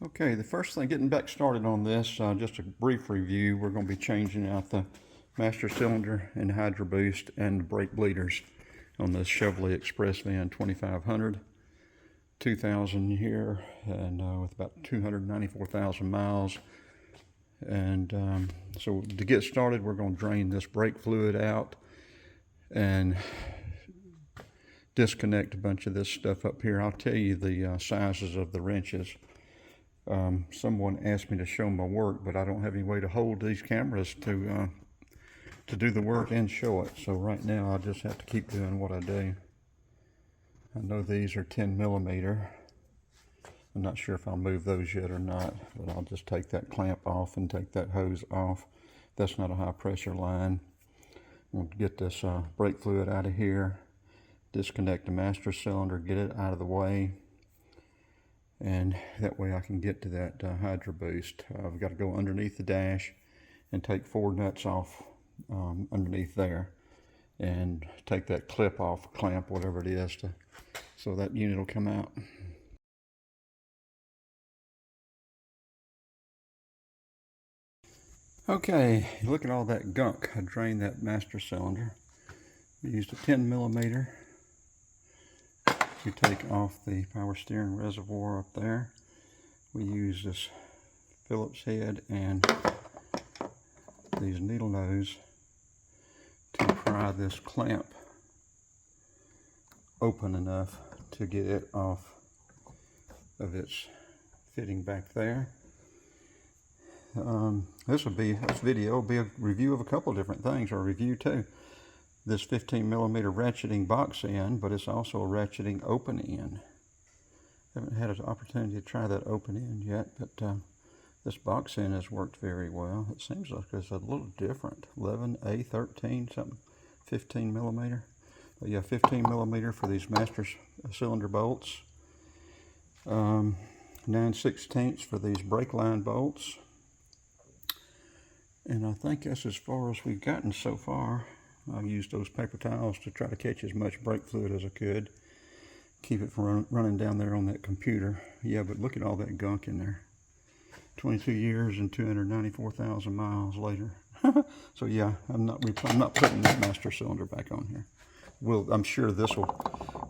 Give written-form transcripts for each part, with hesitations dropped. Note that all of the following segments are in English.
Okay, the first thing, getting back started on this, just a brief review. We're going to be changing out the master cylinder and Hydroboost and the brake bleeders on this Chevy Express van 2500, 2000 here, and with about 294,000 miles. And so to get started, we're going to drain this brake fluid out and disconnect a bunch of this stuff up here. I'll tell you the sizes of the wrenches. Someone asked me to show my work, but I don't have any way to hold these cameras to do the work and show it. So right now I just have to keep doing what I do. I know these are 10 millimeter. I'm not sure if I'll move those yet or not, but I'll just take that clamp off and take that hose off. That's not a high pressure line. We'll get this brake fluid out of here, disconnect the master cylinder, get it out of the way, and that way I can get to that Hydroboost. I've got to go underneath the dash and take 4 nuts off underneath there and take that clip off, clamp, whatever it is, so that unit will come out. Okay, look at all that gunk. I drained that master cylinder. We used a 10 millimeter. We take off the power steering reservoir up there. We use this Phillips head and these needle nose to pry this clamp open enough to get it off of its fitting back there. This video will be a review of a couple of different things, or a review too. This 15 millimeter ratcheting box end, but it's also a ratcheting open end. Haven't had an opportunity to try that open end yet, but this box end has worked very well. It seems like it's a little different. 11A, 13, something, 15 millimeter. But yeah, 15 millimeter for these master cylinder bolts. 9/16 for these brake line bolts. And I think that's as far as we've gotten so far. I've used those paper towels to try to catch as much brake fluid as I could. Keep it from running down there on that computer. Yeah, but look at all that gunk in there. 22 years and 294,000 miles later. So yeah, I'm not putting that master cylinder back on here. I'm sure the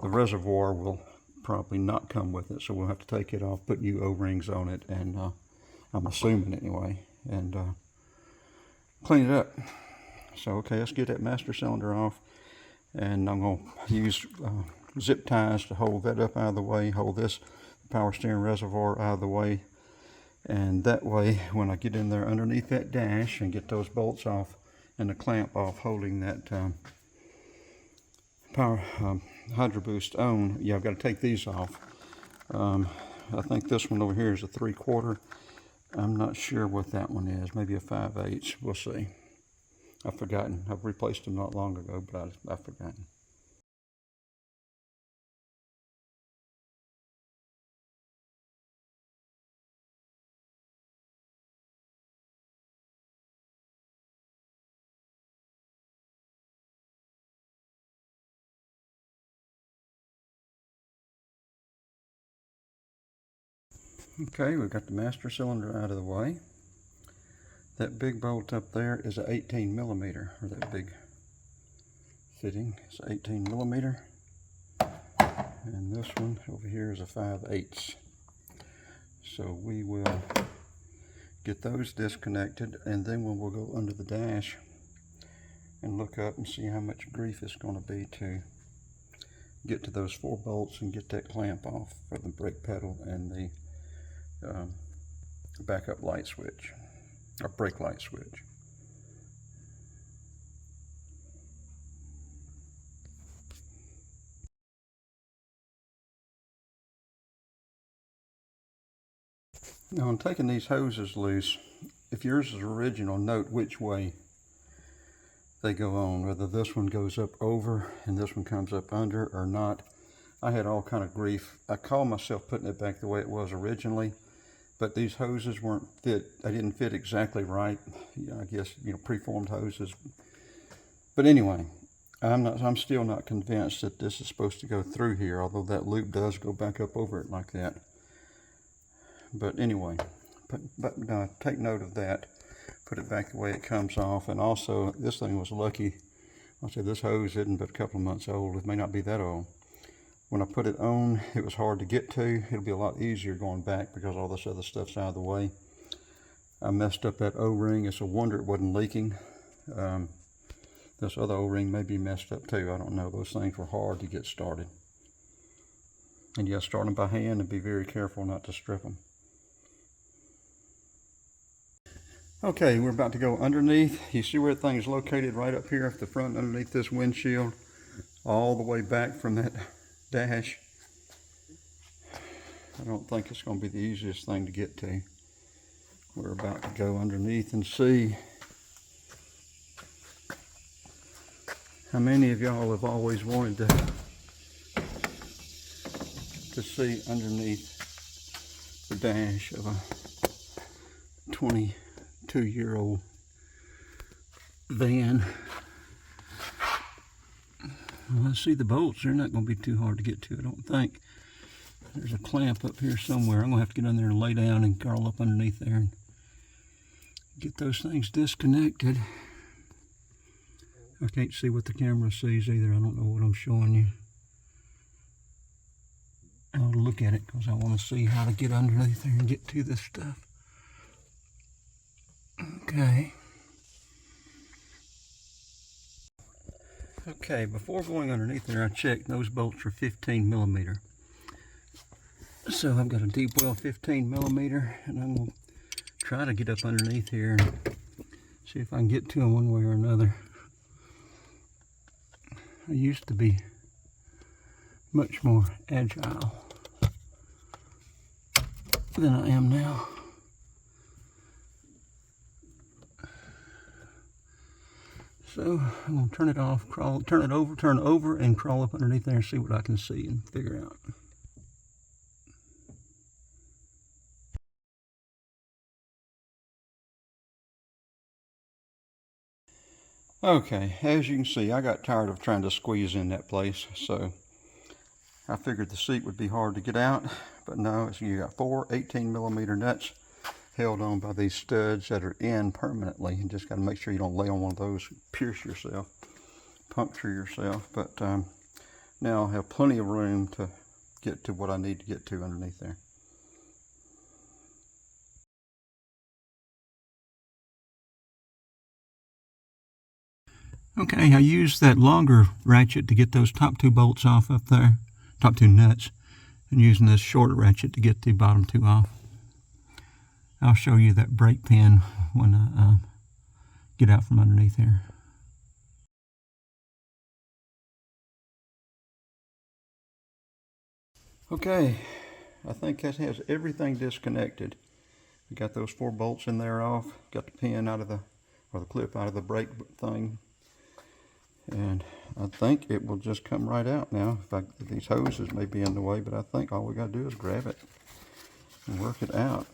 reservoir will probably not come with it, so we'll have to take it off, put new O-rings on it, and I'm assuming anyway, and clean it up. So okay, let's get that master cylinder off, and I'm going to use zip ties to hold that up out of the way, hold this power steering reservoir out of the way, and that way when I get in there underneath that dash and get those bolts off and the clamp off holding that power Hydroboost on, yeah, I've got to take these off. I think this one over here is a 3/4. I'm not sure what that one is, maybe a 5/8, we'll see. I've forgotten. I've replaced them not long ago, but I've forgotten. Okay, we've got the master cylinder out of the way. That big bolt up there is an 18 millimeter, or that big fitting is 18 millimeter. And this one over here is a 5/8. So we will get those disconnected, and then we'll go under the dash and look up and see how much grief it's going to be to get to those 4 bolts and get that clamp off for the brake pedal and the backup light switch, or brake light switch. Now I'm taking these hoses loose. If yours is original, note which way they go on, whether this one goes up over and this one comes up under or not. I had all kind of grief. I called myself putting it back the way it was originally, but these hoses weren't fit. They didn't fit exactly right. I guess, preformed hoses. But anyway, I'm still not convinced that this is supposed to go through here, although that loop does go back up over it like that. But anyway, take note of that. Put it back the way it comes off. And also, this thing was lucky. I said this hose isn't but a couple of months old. It may not be that old. When I put it on, it was hard to get to. It'll be a lot easier going back because all this other stuff's out of the way. I messed up that O-ring. It's a wonder it wasn't leaking. This other O-ring may be messed up too. I don't know. Those things were hard to get started. And yeah, start them by hand and be very careful not to strip them. Okay, we're about to go underneath. You see where that thing's located right up here at the front underneath this windshield, all the way back from that dash. I don't think it's going to be the easiest thing to get to. We're about to go underneath and see. How many of y'all have always wanted to see underneath the dash of a 22-year-old van? Well, let's see the bolts. They're not going to be too hard to get to, I don't think. There's a clamp up here somewhere. I'm going to have to get under there and lay down and curl up underneath there and get those things disconnected. I can't see what the camera sees either. I don't know what I'm showing you. I'll look at it because I want to see how to get underneath there and get to this stuff. Okay. Okay, before going underneath there, I checked those bolts are 15 millimeter. So I've got a deep well 15 millimeter, and I'm going to try to get up underneath here and see if I can get to them one way or another. I used to be much more agile than I am now. So I'm going to turn it off, turn it over, and crawl up underneath there and see what I can see and figure out. Okay, as you can see, I got tired of trying to squeeze in that place, so I figured the seat would be hard to get out, but no, you got 4 18 millimeter nuts held on by these studs that are in permanently. You just got to make sure you don't lay on one of those, pierce yourself, puncture yourself. But now I have plenty of room to get to what I need to get to underneath there. Okay, I used that longer ratchet to get those top 2 bolts off up there, top 2 nuts, and using this shorter ratchet to get the bottom 2 off. I'll show you that brake pin when I get out from underneath here. Okay, I think that has everything disconnected. We got those 4 bolts in there off, got the pin out of the, or the clip out of the brake thing. And I think it will just come right out now. These hoses may be in the way, but I think all we got to do is grab it and work it out.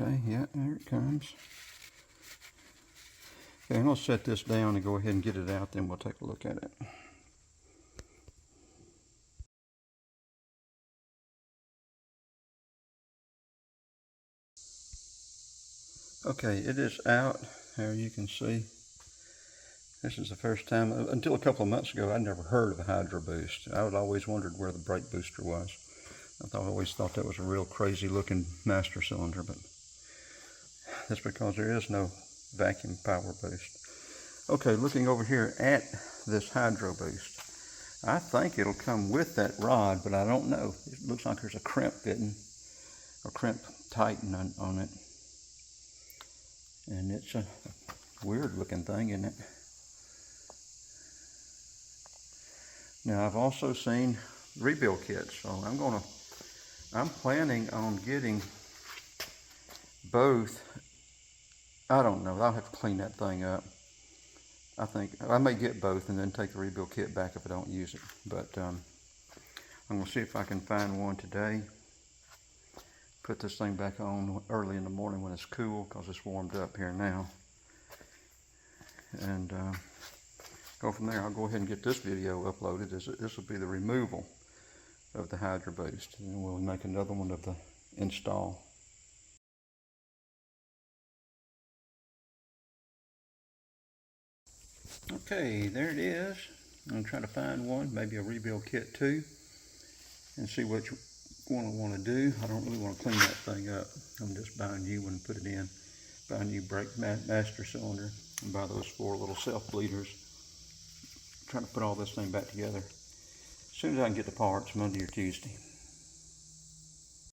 Okay, yeah, there it comes. Okay, I'm going to set this down and go ahead and get it out, then we'll take a look at it. Okay, it is out, as you can see. This is the first time, until a couple of months ago, I'd never heard of a Hydroboost. I had always wondered where the brake booster was. I always thought that was a real crazy looking master cylinder, but that's because there is no vacuum power boost. Okay, looking over here at this Hydroboost, I think it'll come with that rod, but I don't know. It looks like there's a crimp fitting, or crimp tighten on it. And it's a weird looking thing, isn't it? Now I've also seen rebuild kits, so I'm planning on getting both. I don't know, I'll have to clean that thing up. I think I may get both and then take the rebuild kit back if I don't use it. But I'm gonna see if I can find one today. Put this thing back on early in the morning when it's cool, because it's warmed up here now. And go from there. I'll go ahead and get this video uploaded. This will be the removal of the Hydroboost, and then we'll make another one of the install. Okay, there it is. I'm going to try to find one, maybe a rebuild kit too, and see which one I want to do. I don't really want to clean that thing up. I'm just buy a new one and put it in. Buy a new brake master cylinder and buy those 4 little self bleeders. Trying to put all this thing back together as soon as I can get the parts, Monday or Tuesday.